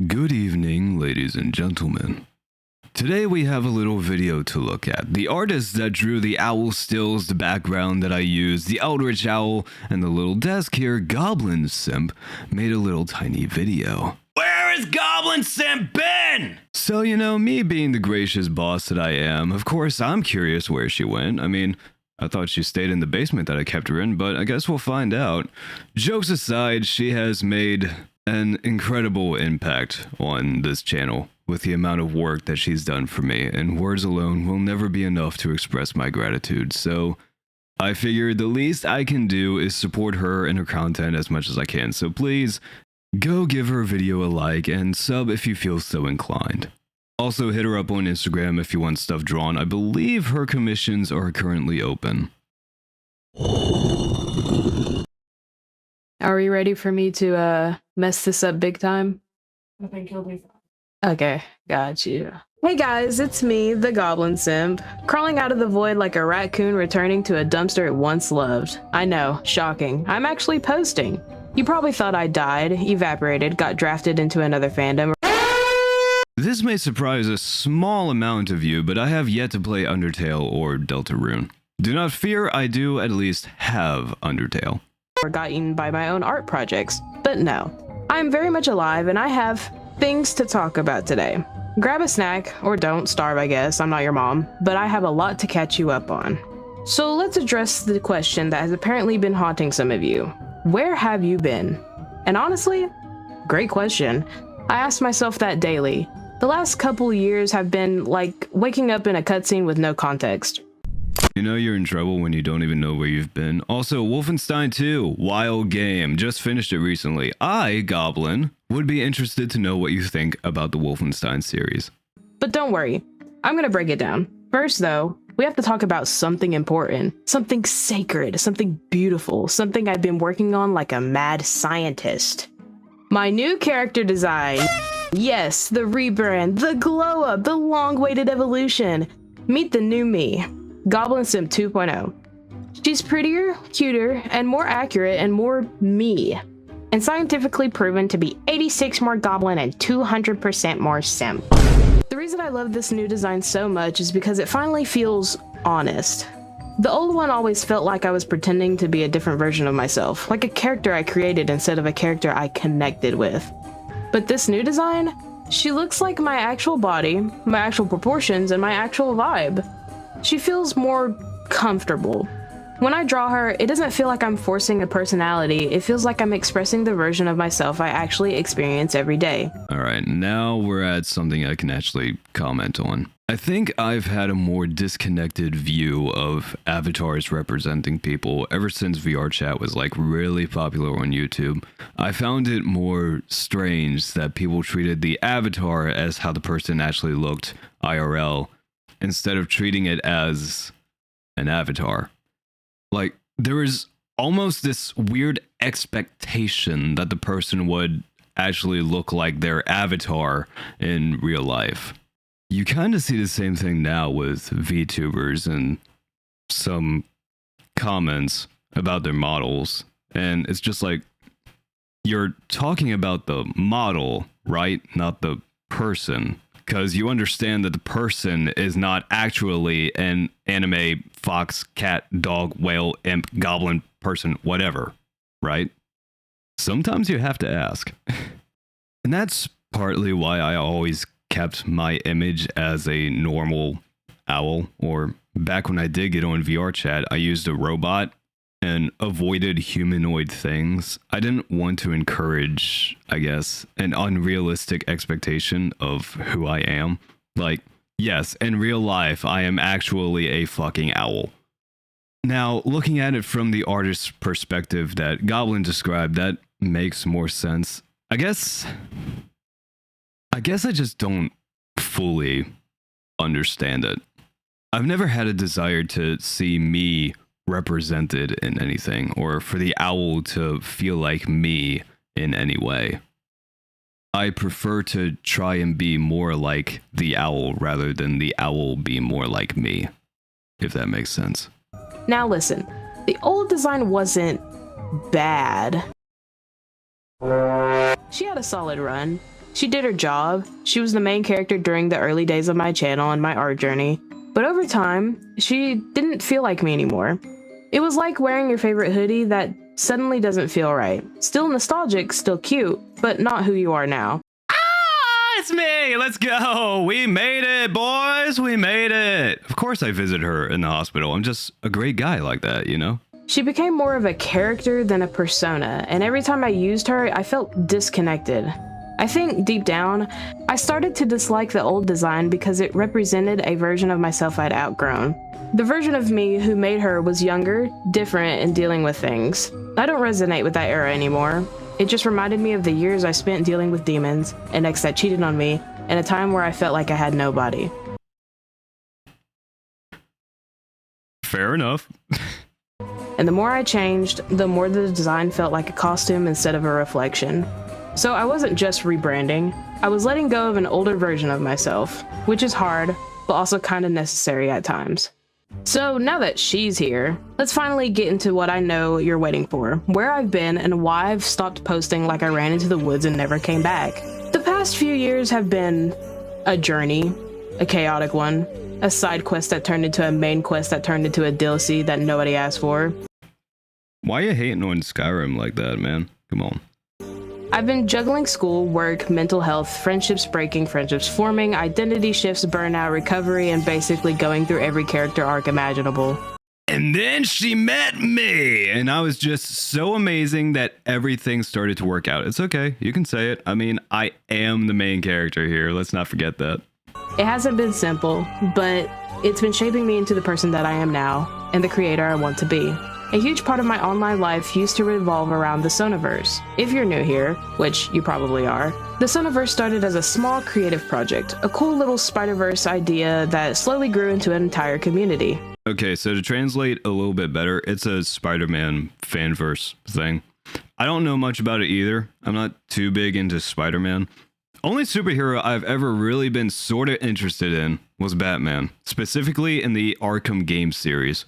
Good evening, ladies and gentlemen. Today we have a little video to look at. The artist that drew the owl stills, the background that I used, the eldritch owl, and the little desk here, Goblin Simp, made a little tiny video. Where has Goblin Simp been? So, me being the gracious boss that I am, of course I'm curious where she went. I thought she stayed in the basement that I kept her in, but I guess we'll find out. Jokes aside, she has made an incredible impact on this channel with the amount of work that she's done for me, and words alone will never be enough to express my gratitude. So I figured the least I can do is support her and her content as much as I can. So please go give her video a like and sub if you feel so inclined. Also hit her up on Instagram if you want stuff drawn. I believe her commissions are currently open. Are we ready for me to mess this up big time? I think he'll be fine. Okay, got you. Hey guys, it's me, the Goblin Simp, crawling out of the void like a raccoon returning to a dumpster it once loved. I know, shocking. I'm actually posting. You probably thought I died, evaporated, got drafted into another fandom. This may surprise a small amount of you, but I have yet to play Undertale or Deltarune. Do not fear, I do at least have Undertale. Or got eaten by my own art projects. But no, I'm very much alive and I have things to talk about today. Grab a snack, or don't, starve I guess, I'm not your mom, but I have a lot to catch you up on. So let's address the question that has apparently been haunting some of you. Where have you been? And honestly, great question. I ask myself that daily. The last couple years have been like waking up in a cutscene with no context. You know you're in trouble when you don't even know where you've been. Also, Wolfenstein 2, wild game, just finished it recently. I, Goblin, would be interested to know what you think about the Wolfenstein series. But don't worry, I'm gonna break it down. First though, we have to talk about something important, something sacred, something beautiful, something I've been working on like a mad scientist. My new character design. Yes, the rebrand, the glow up, the long-awaited evolution. Meet the new me. Goblin Simp 2.0. She's prettier, cuter, and more accurate and more me. And scientifically proven to be 86 more goblin and 200% more simp. The reason I love this new design so much is because it finally feels honest. The old one always felt like I was pretending to be a different version of myself, like a character I created instead of a character I connected with. But this new design, she looks like my actual body, my actual proportions, and my actual vibe. She feels more comfortable. When I draw her, it doesn't feel like I'm forcing a personality. It feels like I'm expressing the version of myself I actually experience every day. Alright, now we're at something I can actually comment on. I think I've had a more disconnected view of avatars representing people ever since VR chat was really popular on YouTube. I found it more strange that people treated the avatar as how the person actually looked IRL, instead of treating it as an avatar. There is almost this weird expectation that the person would actually look like their avatar in real life. You kind of see the same thing now with VTubers and some comments about their models, and it's just like, you're talking about the model, right? Not the person. Because you understand that the person is not actually an anime fox, cat, dog, whale, imp, goblin, person, whatever, right? Sometimes you have to ask. And that's partly why I always kept my image as a normal owl, or back when I did get on VR chat, I used a robot and avoided humanoid things. I didn't want to encourage, I guess, an unrealistic expectation of who I am. Yes, in real life, I am actually a fucking owl. Now, looking at it from the artist's perspective that Goblin described, that makes more sense. I guess I just don't fully understand it. I've never had a desire to see me represented in anything, or for the owl to feel like me in any way. I prefer to try and be more like the owl rather than the owl be more like me, if that makes sense. Now listen, the old design wasn't bad. She had a solid run. She did her job. She was the main character during the early days of my channel and my art journey. But over time, she didn't feel like me anymore. It was like wearing your favorite hoodie that suddenly doesn't feel right. Still nostalgic, still cute, but not who you are now. It's me. Let's go. We made it, boys. We made it. Of course I visit her in the hospital. I'm just a great guy like that, you know? She became more of a character than a persona, and every time I used her, I felt disconnected. I think deep down, I started to dislike the old design because it represented a version of myself I'd outgrown. The version of me who made her was younger, different, and dealing with things. I don't resonate with that era anymore. It just reminded me of the years I spent dealing with demons, an ex that cheated on me, and a time where I felt like I had nobody. Fair enough. And the more I changed, the more the design felt like a costume instead of a reflection. So I wasn't just rebranding, I was letting go of an older version of myself, which is hard, but also kinda necessary at times. So now that she's here, let's finally get into what I know you're waiting for, where I've been and why I've stopped posting like I ran into the woods and never came back. The past few years have been a journey, a chaotic one, a side quest that turned into a main quest that turned into a DLC that nobody asked for. Why you hating on Skyrim like that, man? Come on. I've been juggling school, work, mental health, friendships breaking, friendships forming, identity shifts, burnout, recovery, and basically going through every character arc imaginable. And then she met me, and I was just so amazing that everything started to work out. It's okay, you can say it. I mean, I am the main character here. Let's not forget that. It hasn't been simple, but it's been shaping me into the person that I am now, and the creator I want to be. A huge part of my online life used to revolve around the Soniverse. If you're new here, which you probably are, the Soniverse started as a small creative project, a cool little Spider-Verse idea that slowly grew into an entire community. Okay, so to translate a little bit better, it's a Spider-Man fanverse thing. I don't know much about it either. I'm not too big into Spider-Man. Only superhero I've ever really been sort of interested in was Batman, specifically in the Arkham game series.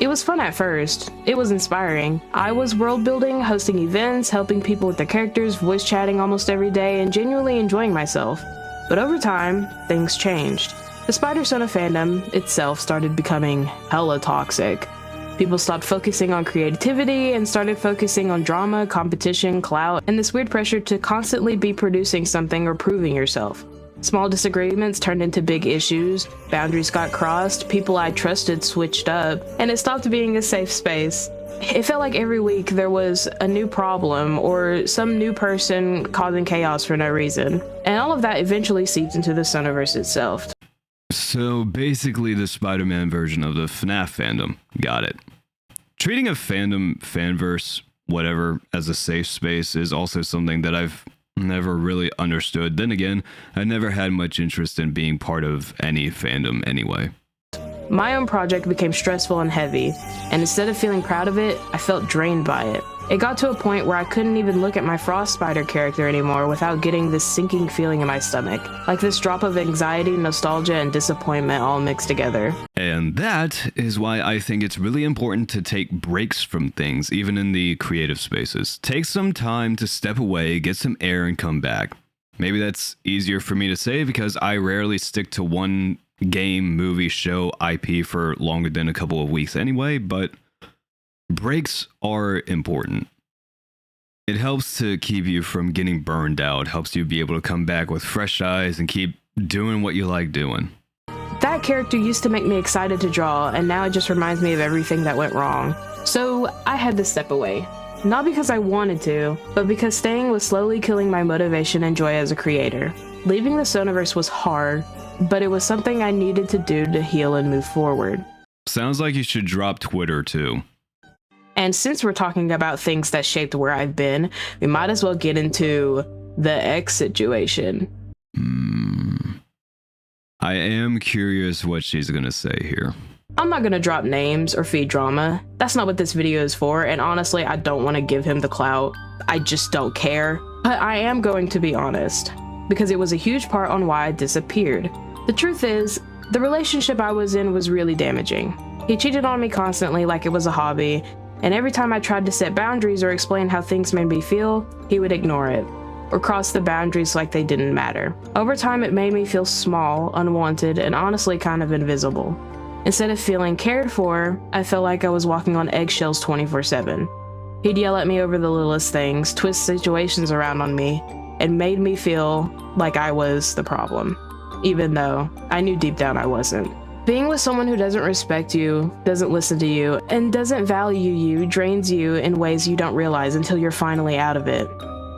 It was fun at first. It was inspiring. I was world building, hosting events, helping people with their characters, voice chatting almost every day, and genuinely enjoying myself. But over time, things changed. The Spider-Sona fandom itself started becoming hella toxic. People stopped focusing on creativity and started focusing on drama, competition, clout, and this weird pressure to constantly be producing something or proving yourself. Small disagreements turned into big issues, boundaries got crossed, people I trusted switched up, and it stopped being a safe space. It felt like every week there was a new problem or some new person causing chaos for no reason. And all of that eventually seeped into the Soniverse itself. So basically the Spider-Man version of the FNAF fandom. Got it. Treating a fandom, fanverse, whatever, as a safe space is also something that I've never really understood. Then again, I never had much interest in being part of any fandom anyway. My own project became stressful and heavy, and instead of feeling proud of it, I felt drained by it. It got to a point where I couldn't even look at my Frost Spider character anymore without getting this sinking feeling in my stomach, like this drop of anxiety, nostalgia, and disappointment all mixed together. And that is why I think it's really important to take breaks from things, even in the creative spaces. Take some time to step away, get some air, and come back. Maybe that's easier for me to say because I rarely stick to one game, movie, show, IP for longer than a couple of weeks anyway, but breaks are important. It helps to keep you from getting burned out, helps you be able to come back with fresh eyes and keep doing what you like doing. That character used to make me excited to draw, and now it just reminds me of everything that went wrong. So I had to step away. Not because I wanted to, but because staying was slowly killing my motivation and joy as a creator. Leaving the Soniverse was hard, but it was something I needed to do to heal and move forward. Sounds like you should drop Twitter too. And since we're talking about things that shaped where I've been, we might as well get into the X situation. I am curious what she's gonna say here. I'm not gonna drop names or feed drama. That's not what this video is for, and honestly, I don't want to give him the clout. I just don't care. But I am going to be honest, because it was a huge part on why I disappeared. The truth is, the relationship I was in was really damaging. He cheated on me constantly like it was a hobby, and every time I tried to set boundaries or explain how things made me feel, he would ignore it. or cross the boundaries like they didn't matter. Over time, it made me feel small, unwanted, and honestly kind of invisible. Instead of feeling cared for, I felt like I was walking on eggshells 24/7. He'd yell at me over the littlest things, twist situations around on me, and made me feel like I was the problem, even though I knew deep down I wasn't. Being with someone who doesn't respect you, doesn't listen to you, and doesn't value you drains you in ways you don't realize until you're finally out of it.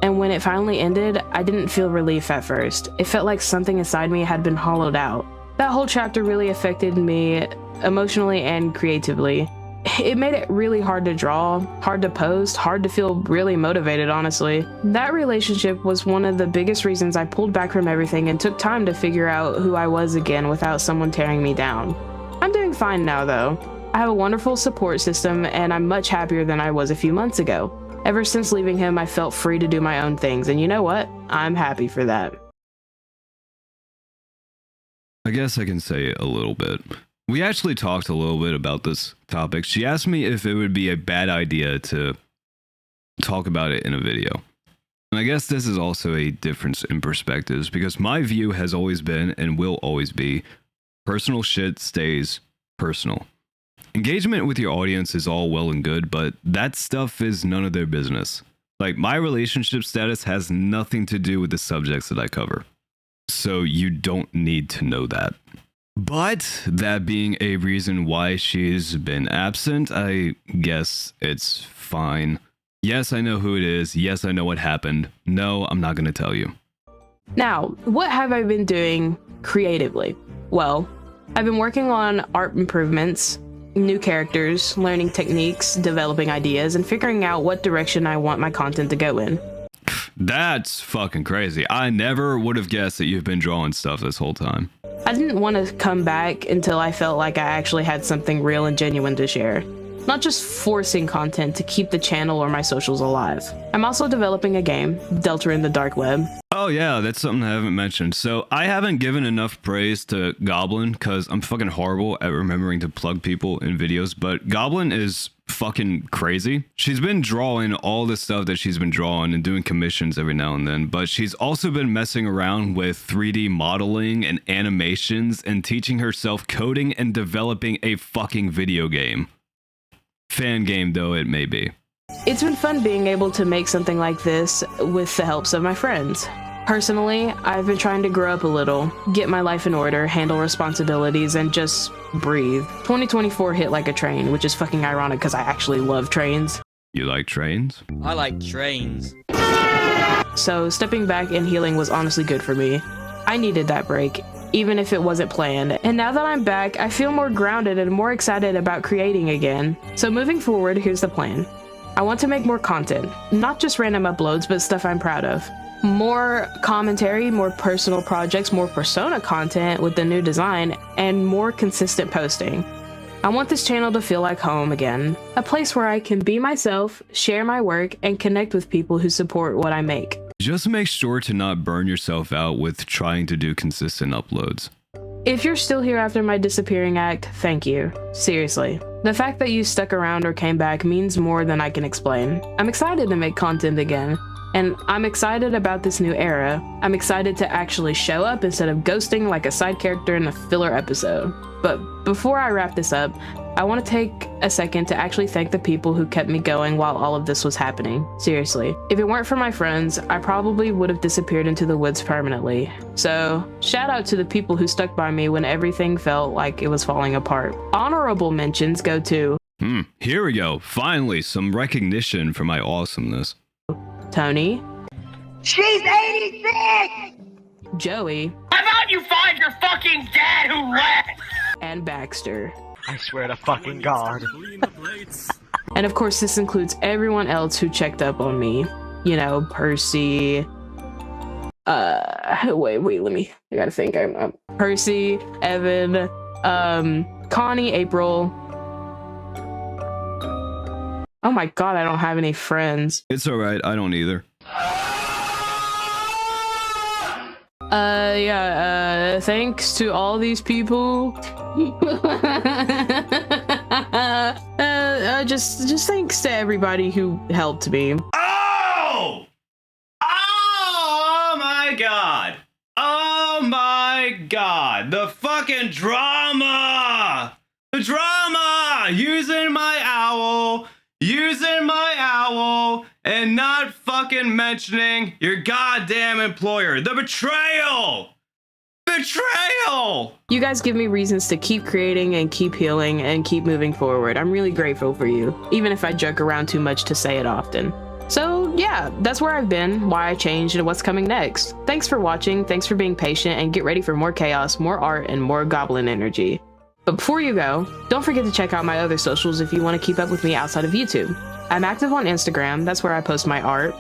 And when it finally ended, I didn't feel relief at first. It felt like something inside me had been hollowed out. That whole chapter really affected me emotionally and creatively. It made it really hard to draw, hard to post, hard to feel really motivated, honestly. That relationship was one of the biggest reasons I pulled back from everything and took time to figure out who I was again without someone tearing me down. I'm doing fine now, though. I have a wonderful support system, and I'm much happier than I was a few months ago. Ever since leaving him, I felt free to do my own things, and you know what? I'm happy for that. I guess I can say a little bit. We actually talked a little bit about this topic. She asked me if it would be a bad idea to talk about it in a video. And I guess this is also a difference in perspectives, because my view has always been and will always be personal shit stays personal. Engagement with your audience is all well and good, but that stuff is none of their business. Like, my relationship status has nothing to do with the subjects that I cover. So you don't need to know that. But that being a reason why she's been absent, I guess it's fine. Yes, I know who it is. Yes, I know what happened. No, I'm not going to tell you. Now, what have I been doing creatively? Well, I've been working on art improvements, new characters, learning techniques, developing ideas, and figuring out what direction I want my content to go in. That's fucking crazy. I never would have guessed that you've been drawing stuff this whole time. I didn't want to come back until I felt like I actually had something real and genuine to share. Not just forcing content to keep the channel or my socials alive. I'm also developing a game, Delta in the Dark Web. Oh yeah, that's something I haven't mentioned. So I haven't given enough praise to Goblin because I'm fucking horrible at remembering to plug people in videos, but Goblin is fucking crazy. She's been drawing all the stuff that she's been drawing and doing commissions every now and then, but she's also been messing around with 3D modeling and animations and teaching herself coding and developing a fucking video game. Fan game though it may be. It's been fun being able to make something like this with the helps of my friends. Personally, I've been trying to grow up a little, get my life in order, handle responsibilities, and just breathe. 2024 hit like a train, which is fucking ironic because I actually love trains. You like trains? I like trains. So stepping back and healing was honestly good for me. I needed that break, even if it wasn't planned. And now that I'm back, I feel more grounded and more excited about creating again. So moving forward, here's the plan. I want to make more content, not just random uploads, but stuff I'm proud of. More commentary, more personal projects, more persona content with the new design, and more consistent posting. I want this channel to feel like home again, a place where I can be myself, share my work, and connect with people who support what I make. Just make sure to not burn yourself out with trying to do consistent uploads. If you're still here after my disappearing act, thank you. Seriously. The fact that you stuck around or came back means more than I can explain. I'm excited to make content again, and I'm excited about this new era. I'm excited to actually show up instead of ghosting like a side character in a filler episode. But before I wrap this up, I want to take a second to actually thank the people who kept me going while all of this was happening. Seriously. If it weren't for my friends, I probably would have disappeared into the woods permanently. So, shout out to the people who stuck by me when everything felt like it was falling apart. Honorable mentions go to Here we go. Finally, some recognition for my awesomeness. Tony. She's 86! Joey. How about you find your fucking dad who left? And Baxter. I swear to fucking God. And of course, this includes everyone else who checked up on me. You know, Percy. Wait, I gotta think. Percy, Evan, Connie, April. Oh my God, I don't have any friends. It's alright, I don't either. Thanks to all these people. Just thanks to everybody who helped me. Oh! god! Oh my god! The fucking drama! The drama! Using my owl, and not fucking mentioning your goddamn employer. The betrayal! Betrayal! You guys give me reasons to keep creating and keep healing and keep moving forward. I'm really grateful for you, even if I joke around too much to say it often. So yeah, that's where I've been, why I changed, and what's coming next. Thanks for watching, thanks for being patient, and get ready for more chaos, more art, and more goblin energy. But before you go, don't forget to check out my other socials if you want to keep up with me outside of YouTube. I'm active on Instagram, that's where I post my art.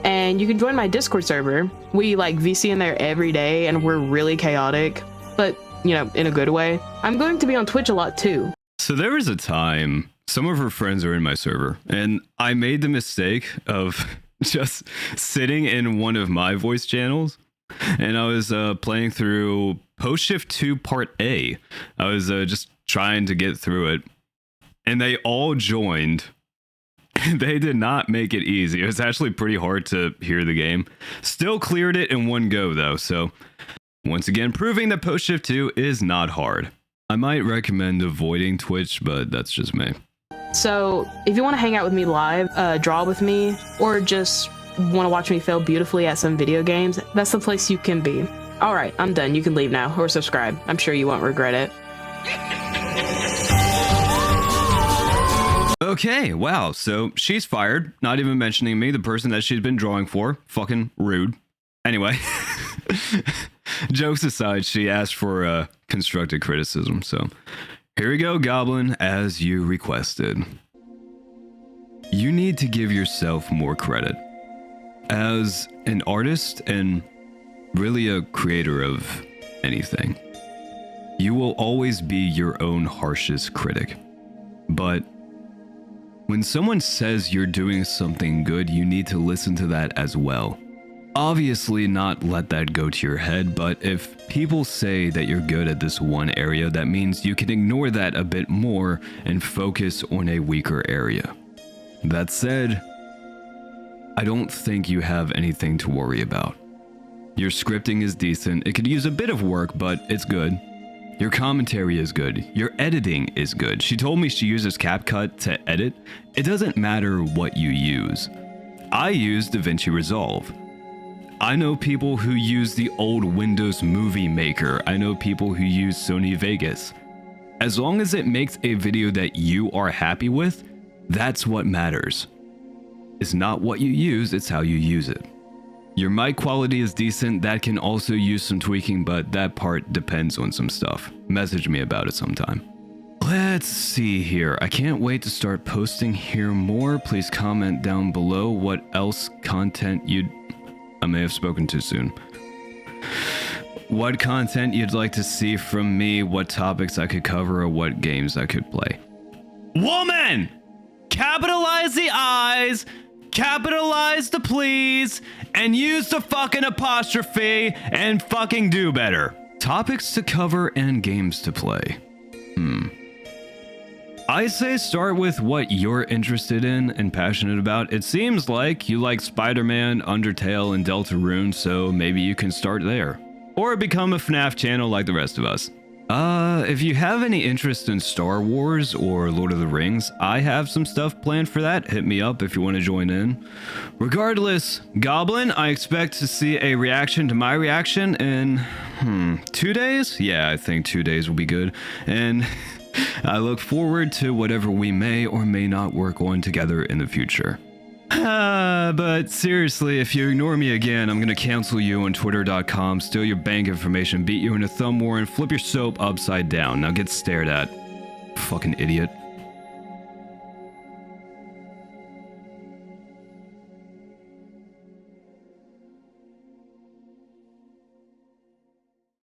And you can join my Discord server. We like VC in there every day and we're really chaotic, but you know, in a good way. I'm going to be on Twitch a lot too. So there was a time some of her friends are in my server and I made the mistake of just sitting in one of my voice channels and I was playing through Post Shift 2 Part A. I was just trying to get through it and they all joined. They did not make it easy. It was actually pretty hard to hear the game. Still cleared it in one go though, so once again proving that Post Shift 2 is not hard. I might recommend avoiding Twitch, but that's just me. So if you want to hang out with me live, draw with me, or just want to watch me fail beautifully at some video games, that's the place you can be. Alright, I'm done. You can leave now, or subscribe. I'm sure you won't regret it. Okay, wow, so she's fired, not even mentioning me, the person that she's been drawing for. Fucking rude. Anyway, jokes aside, she asked for constructive criticism, so here we go, Goblin, as you requested. You need to give yourself more credit. As an artist and really a creator of anything, you will always be your own harshest critic. But when someone says you're doing something good, you need to listen to that as well. Obviously not let that go to your head, but if people say that you're good at this one area, that means you can ignore that a bit more and focus on a weaker area. That said, I don't think you have anything to worry about. Your scripting is decent, it could use a bit of work, but it's good. Your commentary is good. Your editing is good. She told me she uses CapCut to edit. It doesn't matter what you use. I use DaVinci Resolve. I know people who use the old Windows Movie Maker. I know people who use Sony Vegas. As long as it makes a video that you are happy with, that's what matters. It's not what you use, it's how you use it. Your mic quality is decent, that can also use some tweaking, but that part depends on some stuff. Message me about it sometime. Let's see here. I can't wait to start posting here more. Please comment down below what else content you'd... I may have spoken too soon. What content you'd like to see from me, what topics I could cover, or what games I could play. Woman! Capitalize the I's, capitalize the please, and use the fucking apostrophe and fucking do better. Topics to cover and games to play. I say start with what you're interested in and passionate about. It seems like you like Spider-Man, Undertale, and Deltarune, so maybe you can start there. Or become a FNAF channel like the rest of us. If you have any interest in Star Wars or Lord of the Rings, I have some stuff planned for that. Hit me up if you want to join in. Regardless, Goblin, I expect to see a reaction to my reaction in, 2 days? Yeah, I think 2 days will be good. And I look forward to whatever we may or may not work on together in the future. But seriously, if you ignore me again, I'm gonna cancel you on twitter.com, steal your bank information, beat you in a thumb war, and flip your soap upside down. Now get stared at. Fucking idiot.